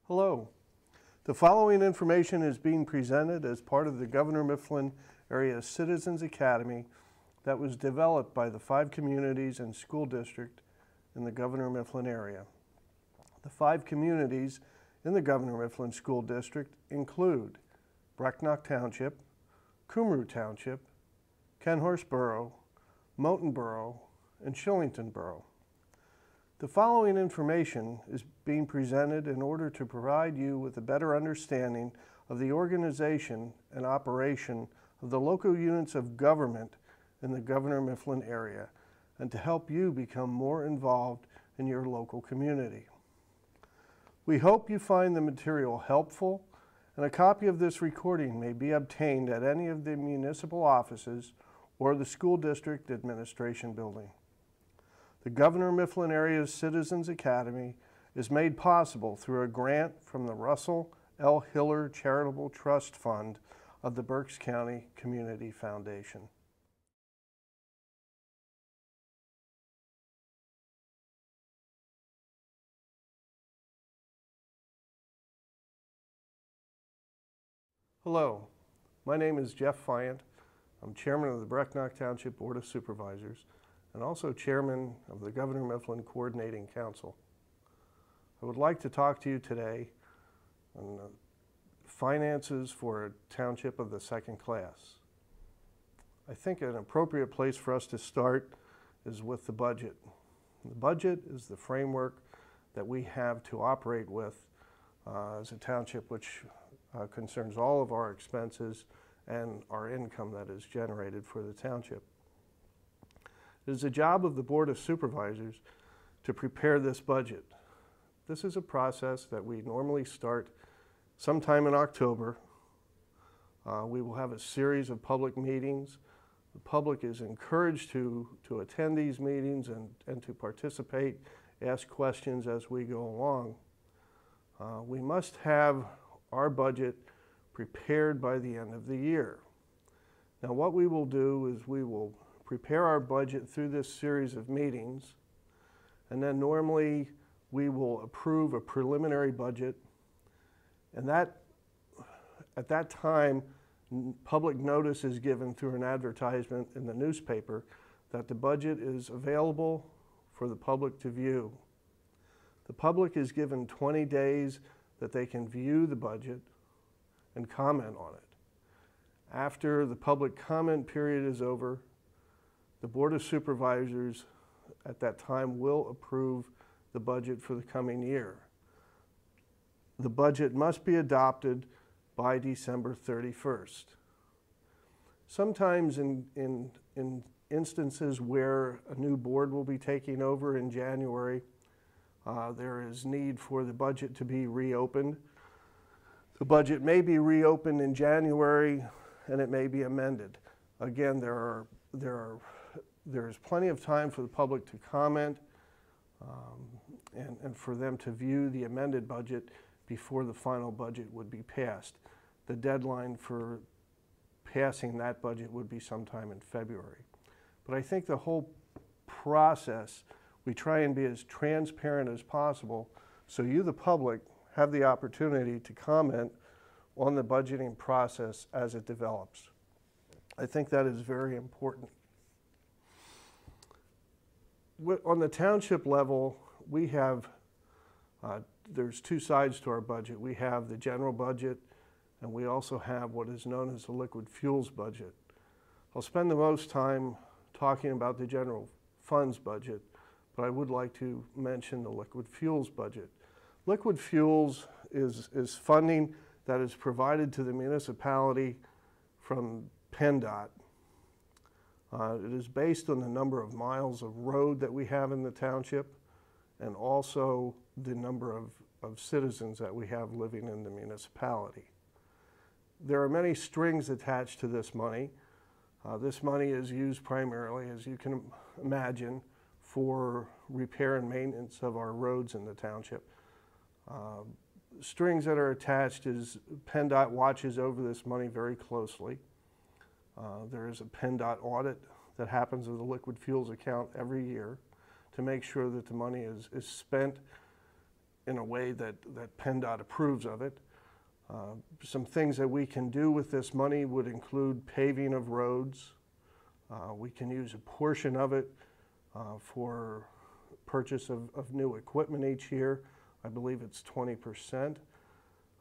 Hello. The following information is being presented as part of the Governor Mifflin Area Citizens Academy that was developed by the 5 communities and school district in the Governor Mifflin area. The 5 communities in the Governor Mifflin School District include Brecknock Township, Cumru Township, Kenhorst Borough, Moulton Borough, and Shillington Borough. The following information is being presented in order to provide you with a better understanding of the organization and operation of the local units of government in the Governor Mifflin area and to help you become more involved in your local community. We hope you find the material helpful, and a copy of this recording may be obtained at any of the municipal offices or the school district administration building. The Governor Mifflin Area Citizens Academy is made possible through a grant from the Russell L. Hiller Charitable Trust Fund of the Berks County Community Foundation. Hello, my name is Jeff Fiant. I'm chairman of the Brecknock Township Board of Supervisors and also chairman of the Governor Mifflin Coordinating Council. I would like to talk to you today on finances for a township of the second class. I think an appropriate place for us to start is with the budget. The budget is the framework that we have to operate with as a township, which concerns all of our expenses and our income that is generated for the township. It is the job of the Board of Supervisors to prepare this budget. This is a process that we normally start sometime in October. We will have a series of public meetings. The public is encouraged to attend these meetings and to participate, ask questions as we go along. We must have our budget prepared by the end of the year. Now, what we will do is we will prepare our budget through this series of meetings, and then normally we will approve a preliminary budget, and at that time public notice is given through an advertisement in the newspaper that the budget is available for the public to view. The public is given 20 days that they can view the budget and comment on it. After the public comment period is over, the Board of Supervisors at that time will approve the budget for the coming year. The budget must be adopted by December 31st. Sometimes in instances where a new board will be taking over in January, there is need for the budget to be reopened. The budget may be reopened in January and it may be amended. Again, there is plenty of time for the public to comment and for them to view the amended budget before the final budget would be passed. The deadline for passing that budget would be sometime in February. But I think the whole process, we try and be as transparent as possible so you, the public, have the opportunity to comment on the budgeting process as it develops. I think that is very important. On the township level, we have, there's 2 sides to our budget. We have the general budget, and we also have what is known as the liquid fuels budget. I'll spend the most time talking about the general funds budget, but I would like to mention the liquid fuels budget. Liquid fuels is funding that is provided to the municipality from PennDOT. It is based on the number of miles of road that we have in the township and also the number of citizens that we have living in the municipality. There are many strings attached to this money. This money is used primarily, as you can imagine, for repair and maintenance of our roads in the township. Strings that are attached is PennDOT watches over this money very closely. There is a PennDOT audit that happens with the liquid fuels account every year to make sure that the money is spent in a way that PennDOT approves of it. Some things that we can do with this money would include paving of roads. We can use a portion of it for purchase of new equipment each year. I believe it's 20%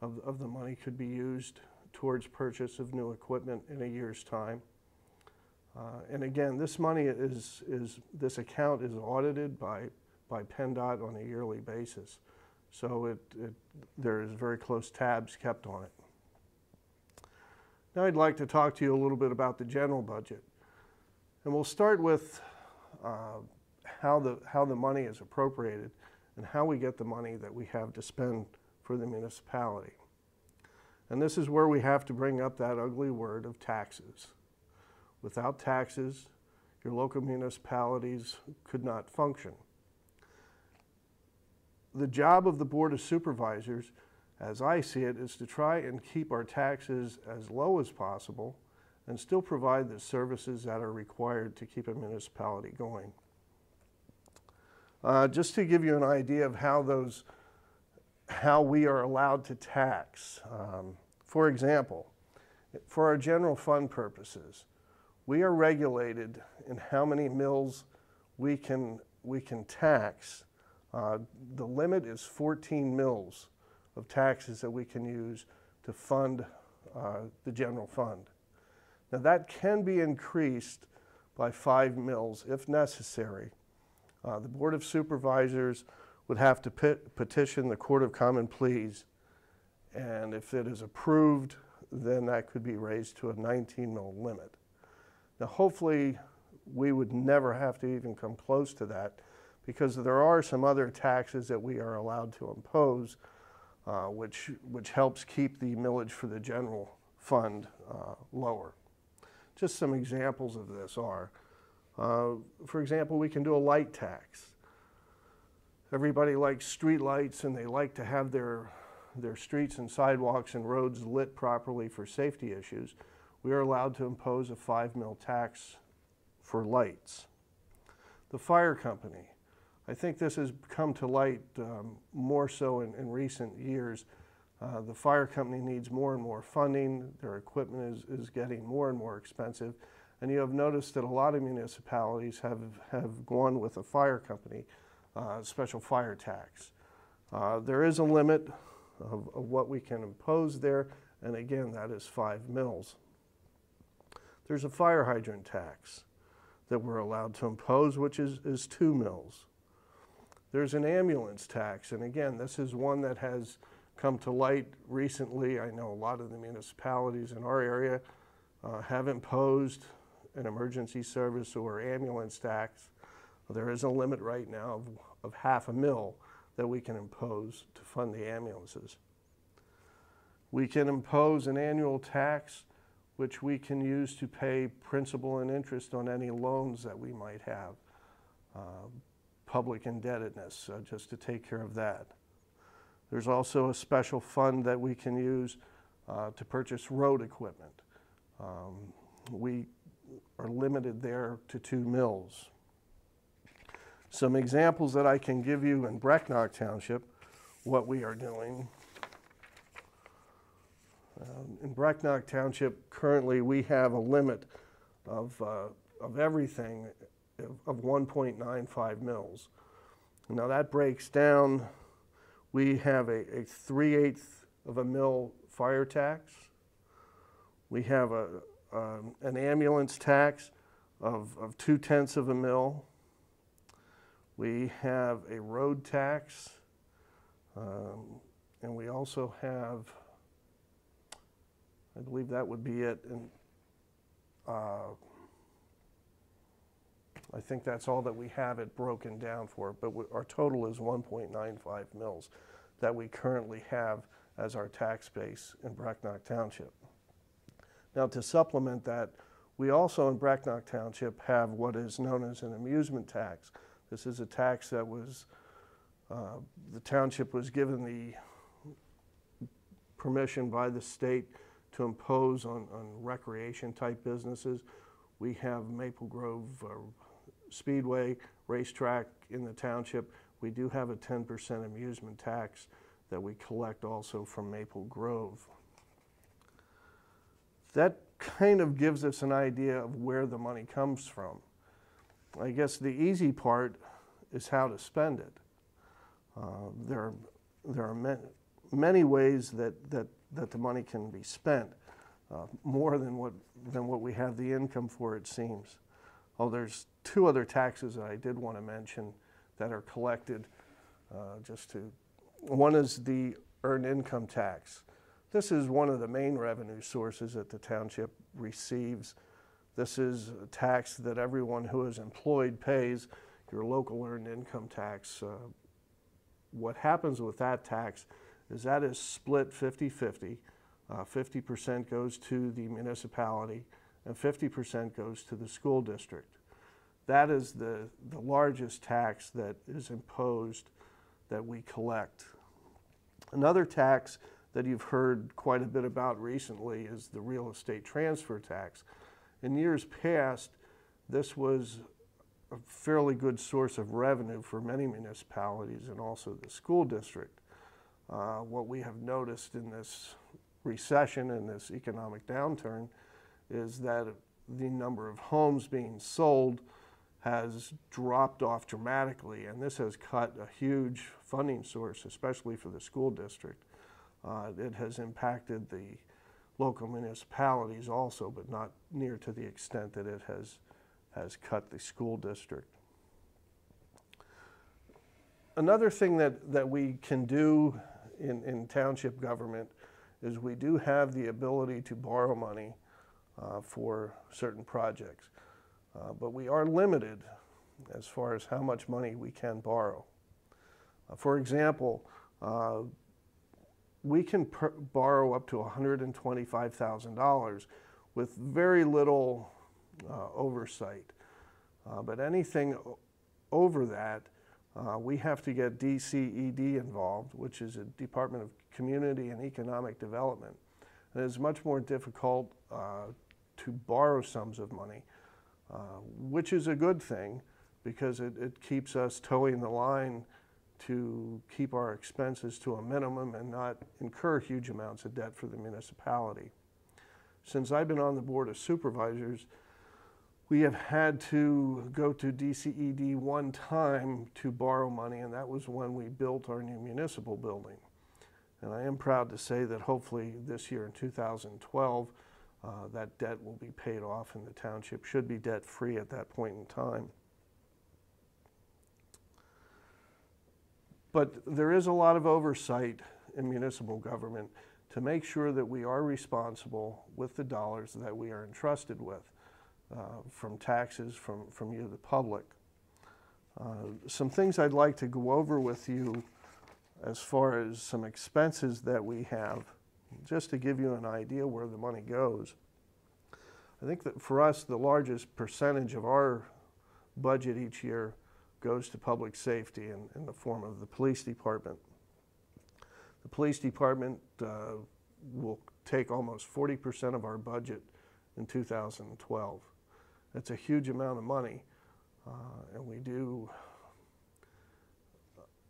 of the money could be used towards purchase of new equipment in a year's time. And again, this money this account is audited by PennDOT on a yearly basis. So there is very close tabs kept on it. Now I'd like to talk to you a little bit about the general budget. And we'll start with how the money is appropriated and how we get the money that we have to spend for the municipality. And this is where we have to bring up that ugly word of taxes. Without taxes, your local municipalities could not function. The job of the Board of Supervisors, as I see it, is to try and keep our taxes as low as possible and still provide the services that are required to keep a municipality going. Just to give you an idea of how we are allowed to tax. For example, for our general fund purposes, we are regulated in how many mills we can tax. The limit is 14 mills of taxes that we can use to fund the general fund. Now that can be increased by 5 mills if necessary. The Board of Supervisors would have to petition the Court of Common Pleas, and if it is approved, then that could be raised to a 19 mill limit. Now hopefully we would never have to even come close to that, because there are some other taxes that we are allowed to impose, which helps keep the millage for the general fund lower. Just some examples of this are, for example, we can do a light tax. Everybody likes street lights, and they like to have their streets and sidewalks and roads lit properly for safety issues. We are allowed to impose a 5 mil tax for lights. The fire company. I think this has come to light more so in recent years. The fire company needs more and more funding. Their equipment is getting more and more expensive. And you have noticed that a lot of municipalities have gone with a fire company, special fire tax. There is a limit of what we can impose there, and again, that is 5 mills. There's a fire hydrant tax that we're allowed to impose, which is 2 mills. There's an ambulance tax, and again, this is one that has come to light recently. I know a lot of the municipalities in our area have imposed an emergency service or ambulance tax. There is a limit right now of half a mil that we can impose to fund the ambulances. We can impose an annual tax which we can use to pay principal and interest on any loans that we might have. Public indebtedness, just to take care of that. There's also a special fund that we can use to purchase road equipment. We are limited there to 2 mills. Some examples that I can give you in Brecknock Township, what we are doing. In Brecknock Township, currently we have a limit of everything of 1.95 mils. Now that breaks down, we have a 3/8 of a mil fire tax. We have an ambulance tax of 2/10 of a mil. We have a road tax, and we also have, I believe that would be it. And I think that's all that we have it broken down for, but our total is 1.95 mils that we currently have as our tax base in Brecknock Township. Now to supplement that, we also in Brecknock Township have what is known as an amusement tax. This is a tax that was, the township was given the permission by the state to impose on recreation type businesses. We have Maple Grove Speedway racetrack in the township. we do have a 10% amusement tax that we collect also from Maple Grove. That kind of gives us an idea of where the money comes from. I guess the easy part is how to spend it. There are many ways that the money can be spent, more than what we have the income for, it seems. Oh, there's two other taxes that I did want to mention that are collected. One is the earned income tax. This is one of the main revenue sources that the township receives. This is a tax that everyone who is employed pays, your local earned income tax. What happens with that tax is that is split 50-50. 50% goes to the municipality and 50% goes to the school district. That is the largest tax that is imposed that we collect. Another tax that you've heard quite a bit about recently is the real estate transfer tax. In years past, this was a fairly good source of revenue for many municipalities and also the school district. What we have noticed in this recession and this economic downturn is that the number of homes being sold has dropped off dramatically, and this has cut a huge funding source, especially for the school district. It has impacted the local municipalities also, but not near to the extent that it has cut the school district. Another thing that we can do in township government is we do have the ability to borrow money for certain projects, but we are limited as far as how much money we can borrow. For example, we can borrow up to $125,000 with very little oversight, but anything over that, we have to get DCED involved, which is a Department of Community and Economic Development. And it's much more difficult to borrow sums of money, which is a good thing because it keeps us towing the line to keep our expenses to a minimum and not incur huge amounts of debt for the municipality. Since I've been on the Board of Supervisors, we have had to go to DCED one time to borrow money, and that was when we built our new municipal building. And I am proud to say that hopefully this year in 2012, that debt will be paid off and the township should be debt-free at that point in time. But there is a lot of oversight in municipal government to make sure that we are responsible with the dollars that we are entrusted with from taxes from you, the public. Some things I'd like to go over with you as far as some expenses that we have, just to give you an idea where the money goes. I think that for us, the largest percentage of our budget each year goes to public safety in the form of the police department. The police department will take almost 40% of our budget in 2012. That's a huge amount of money, and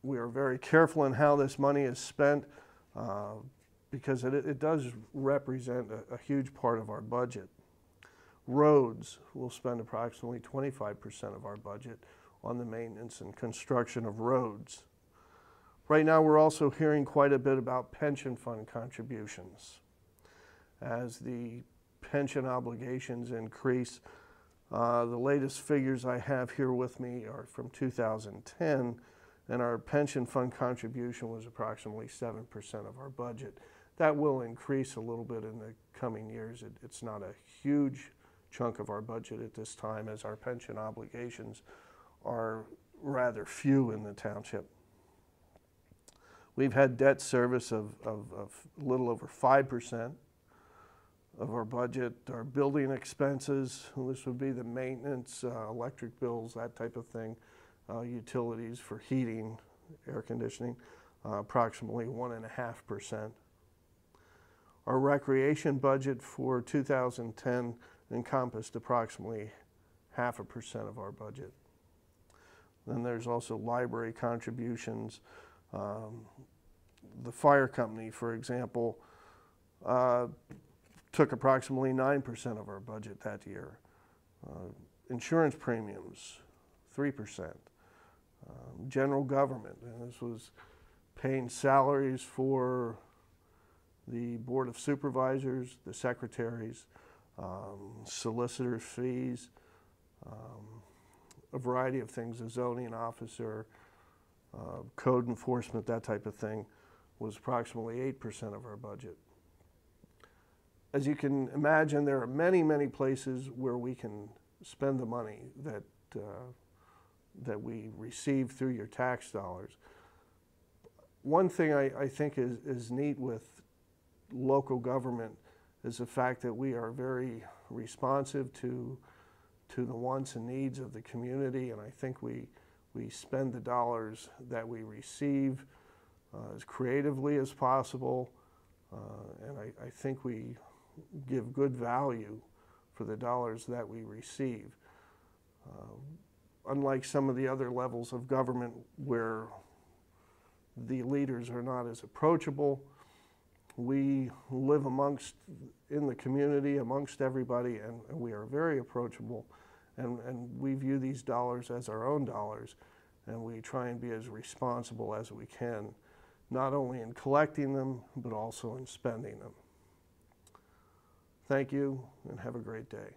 we are very careful in how this money is spent because it does represent a huge part of our budget. Roads will spend approximately 25% of our budget on the maintenance and construction of roads. Right now we're also hearing quite a bit about pension fund contributions. As the pension obligations increase, the latest figures I have here with me are from 2010, and our pension fund contribution was approximately 7% of our budget. That will increase a little bit in the coming years. It's not a huge chunk of our budget at this time, as our pension obligations are rather few in the township. We've had debt service of a little over 5% of our budget. Our building expenses, this would be the maintenance, electric bills, that type of thing, utilities for heating, air conditioning, approximately 1.5%. Our recreation budget for 2010 encompassed approximately 0.5% of our budget. Then there's also library contributions. The fire company, for example, took approximately 9% of our budget that year. Insurance premiums, 3%. General government, and this was paying salaries for the Board of Supervisors, the secretaries, solicitors' fees, a variety of things, a zoning officer, code enforcement, that type of thing, was approximately 8% of our budget. As you can imagine, there are many, many places where we can spend the money that we receive through your tax dollars. One thing I think is neat with local government is the fact that we are very responsive to the wants and needs of the community, and I think we spend the dollars that we receive as creatively as possible, and I think we give good value for the dollars that we receive. Unlike some of the other levels of government where the leaders are not as approachable, we live in the community, amongst everybody, and we are very approachable, and we view these dollars as our own dollars, and we try and be as responsible as we can, not only in collecting them, but also in spending them. Thank you, and have a great day.